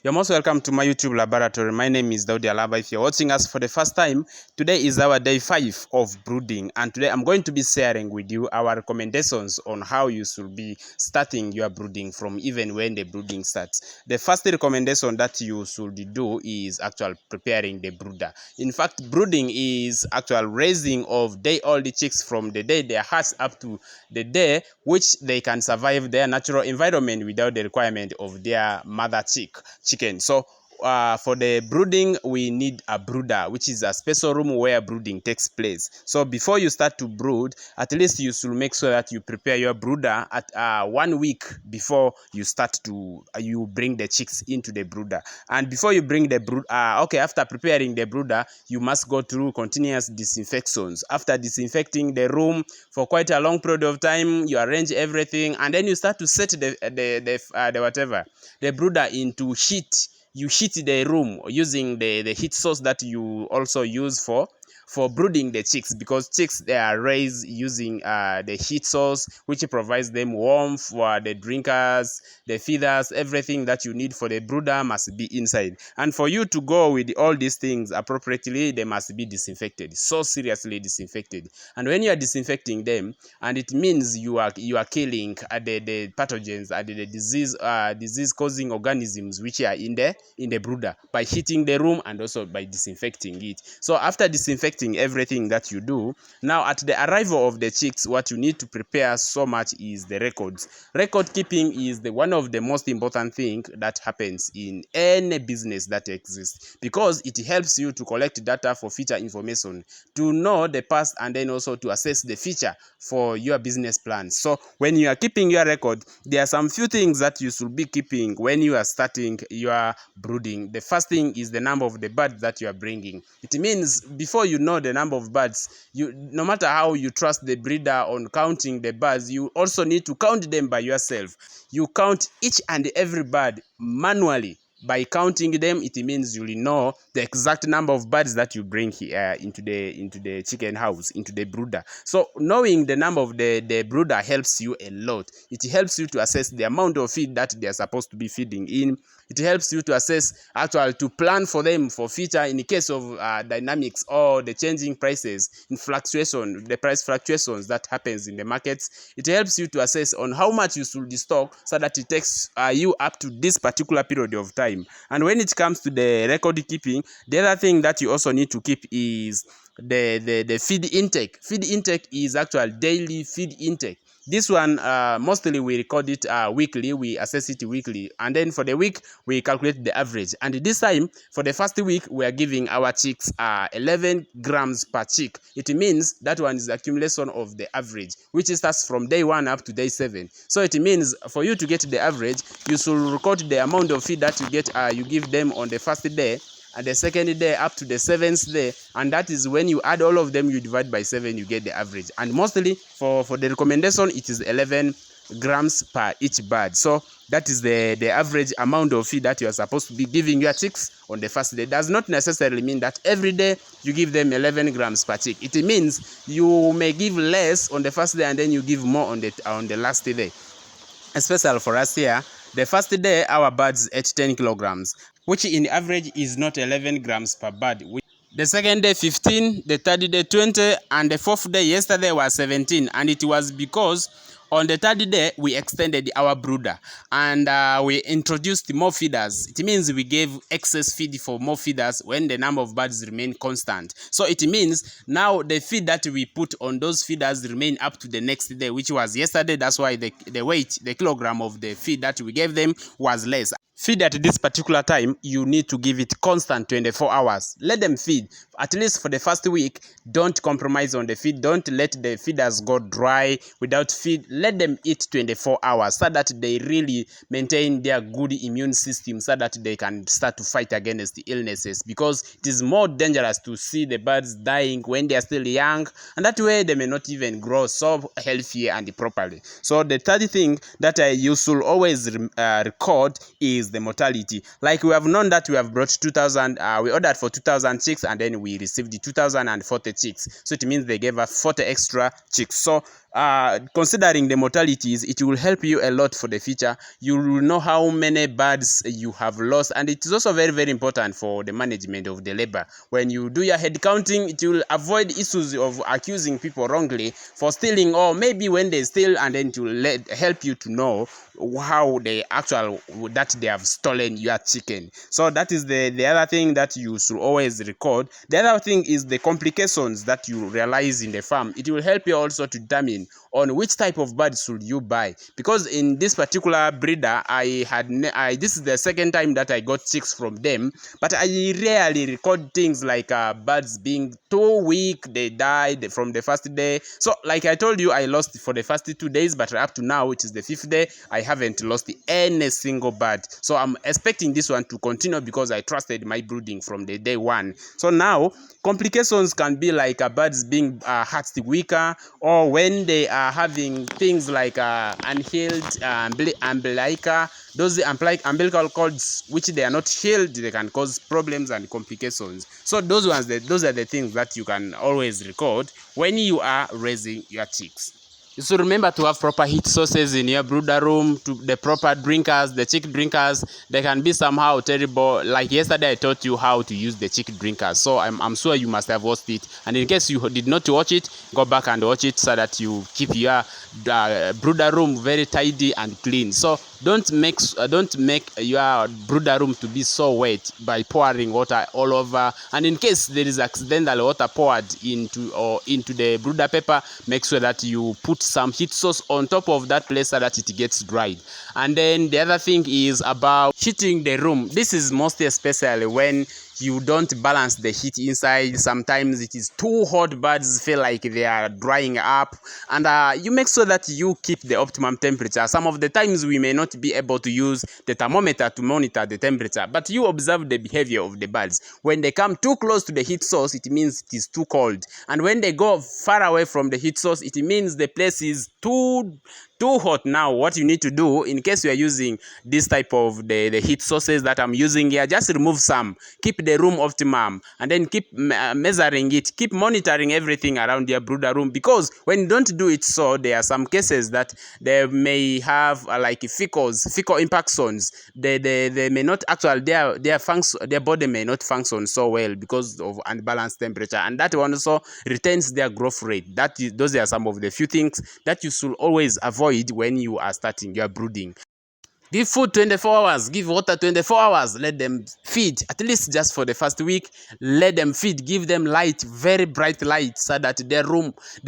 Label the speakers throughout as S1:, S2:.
S1: You're most welcome to my YouTube laboratory. My name is Daudi Alaba. If you're watching us for the first time, today is our day 5 of brooding, and today I'm going to be sharing with you our recommendations on how you should be starting your brooding from even when the brooding starts. The first recommendation that you should do is actual preparing the brooder. In fact, brooding is actual raising of day-old chicks from the day they hatch up to the day which they can survive their natural environment without the requirement of their mother chicken. So for the brooding, we need a brooder, which is a special room where brooding takes place. So before you start to brood, at least you should make sure that you prepare your brooder at 1 week before you start to you bring the chicks into the brooder. And before you bring the brood, after preparing the brooder, you must go through continuous disinfections. After disinfecting the room for quite a long period of time, you arrange everything, and then you start to set the brooder into heat. You heat the room using the heat source that you also use for brooding the chicks, because chicks, they are raised using the heat source, which provides them warmth for the drinkers, the feeders. Everything that you need for the brooder must be inside, and for you to go with all these things appropriately, they must be disinfected, so seriously disinfected. And when you are disinfecting them, and it means you are killing the pathogens and the disease causing organisms which are in the brooder, by heating the room and also by disinfecting it. So after disinfecting everything that you do, now at the arrival of the chicks, what you need to prepare so much is the records. Record keeping is one of the most important thing that happens in any business that exists, because it helps you to collect data for future information, to know the past, and then also to assess the future for your business plans. So when you are keeping your record, there are some few things that you should be keeping when you are starting your brooding. The first thing is the number of the birds that you are bringing. It means before you know the number of birds, no matter how you trust the breeder on counting the birds, you also need to count them by yourself. You count each and every bird manually. By counting them, it means you will know the exact number of birds that you bring here into the chicken house, into the brooder. So knowing the number of the brooder helps you a lot. It helps you to assess the amount of feed that they are supposed to be feeding in. It helps you to assess, actually, to plan for them for future in the case of dynamics or the changing prices, in fluctuation, the price fluctuations that happens in the markets. It helps you to assess on how much you should stock, so that it takes you up to this particular period of time. And when it comes to the record keeping, the other thing that you also need to keep is the feed intake. Feed intake is actual daily feed intake. This one, mostly we record it weekly, we assess it weekly, and then for the week we calculate the average. And this time, for the first week, we are giving our chicks 11 grams per chick. It means that one is the accumulation of the average, which starts from day 1 up to day 7. So it means for you to get the average, you should record the amount of feed that you give them on the first day, and the second day up to the 7th day, and that is when you add all of them, you divide by 7, you get the average. And mostly for the recommendation, it is 11 grams per each bird. So that is the average amount of feed that you are supposed to be giving your chicks on the first day. Does not necessarily mean that every day you give them 11 grams per chick. It means you may give less on the first day and then you give more on the last day. Especially for us here, the first day our birds ate 10 kilograms, which in average is not 11 grams per bird. The second day 15, the third day 20, and the fourth day yesterday was 17. And it was because on the third day we extended our brooder, and we introduced more feeders. It means we gave excess feed for more feeders when the number of birds remain constant. So it means now the feed that we put on those feeders remain up to the next day, which was yesterday. That's why the weight, the kilogram of the feed that we gave them was less. Feed at this particular time, you need to give it constant 24 hours. Let them feed. At least for the first week, don't compromise on the feed. Don't let the feeders go dry without feed. Let them eat 24 hours so that they really maintain their good immune system, so that they can start to fight against the illnesses, because it is more dangerous to see the birds dying when they are still young, and that way they may not even grow so healthy and properly. So the third thing that you should always record is the mortality. Like we have known that we have brought 2,000, we ordered for 2,000 chicks, and then we received the 2,040 chicks. So it means they gave us 40 extra chicks. So considering the mortalities, it will help you a lot for the future. You will know how many birds you have lost, and it is also very, very important for the management of the labor. When you do your head counting, it will avoid issues of accusing people wrongly for stealing, or maybe when they steal, and then to help you to know how they actual that they have stolen your chicken. So that is the other thing that you should always record. The other thing is the complications that you realize in the farm. It will help you also to determine on which type of bird should you buy, because in this particular breeder this is the second time that I got chicks from them, but I rarely record things like birds being too weak, they died from the first day. So like I told you, I lost for the first 2 days, but up to now, which is the 5th day, I haven't lost any single bird. So I'm expecting this one to continue because I trusted my brooding from the day one. So now complications can be like birds being hatched weaker, or when they are having things like unhealed those umbilical cords which they are not healed, they can cause problems and complications. So those are the things that you can always record when you are raising your chicks. You should remember to have proper heat sources in your brooder room, to the proper drinkers, the chick drinkers. They can be somehow terrible. Like yesterday, I taught you how to use the chick drinkers. So I'm sure you must have watched it. And in case you did not watch it, go back and watch it so that you keep your brooder room very tidy and clean. So don't make your brooder room to be so wet by pouring water all over. And in case there is accidental water poured into the brooder paper, make sure that you put some heat source on top of that place so that it gets dried. And then the other thing is about heating the room. This is mostly especially when you don't balance the heat inside. Sometimes it is too hot, birds feel like they are drying up, and you make sure that you keep the optimum temperature. Some of the times we may not be able to use the thermometer to monitor the temperature, but you observe the behavior of the birds. When they come too close to the heat source, it means it is too cold, and when they go far away from the heat source, it means the place is too hot. Now what you need to do, in case you are using this type of the heat sources that I'm using here, just remove some, keep the room optimum, and then keep measuring it, keep monitoring everything around your brooder room, because when you don't do it, so there are some cases that they may have like fecal impact zones. They may not actually, their body may not function so well because of unbalanced temperature, and that one also retains their growth rate. Those are some of the few things that you should always avoid when you are starting your brooding. Give food 24 hours, give water 24 hours, let them feed, at least just for the first week. Let them feed, give them light, very bright light, so that the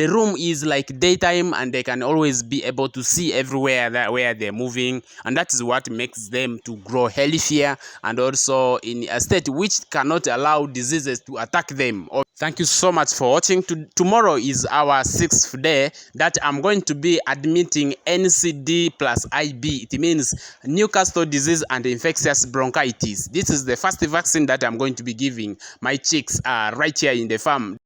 S1: room is like daytime, and they can always be able to see everywhere where they're moving, and that is what makes them to grow healthier, and also in a state which cannot allow diseases to attack them. Thank you so much for watching. Tomorrow is our 6th day that I'm going to be admitting NCD plus IB. It means Newcastle disease and infectious bronchitis. This is the first vaccine that I'm going to be giving my chicks right here in the farm.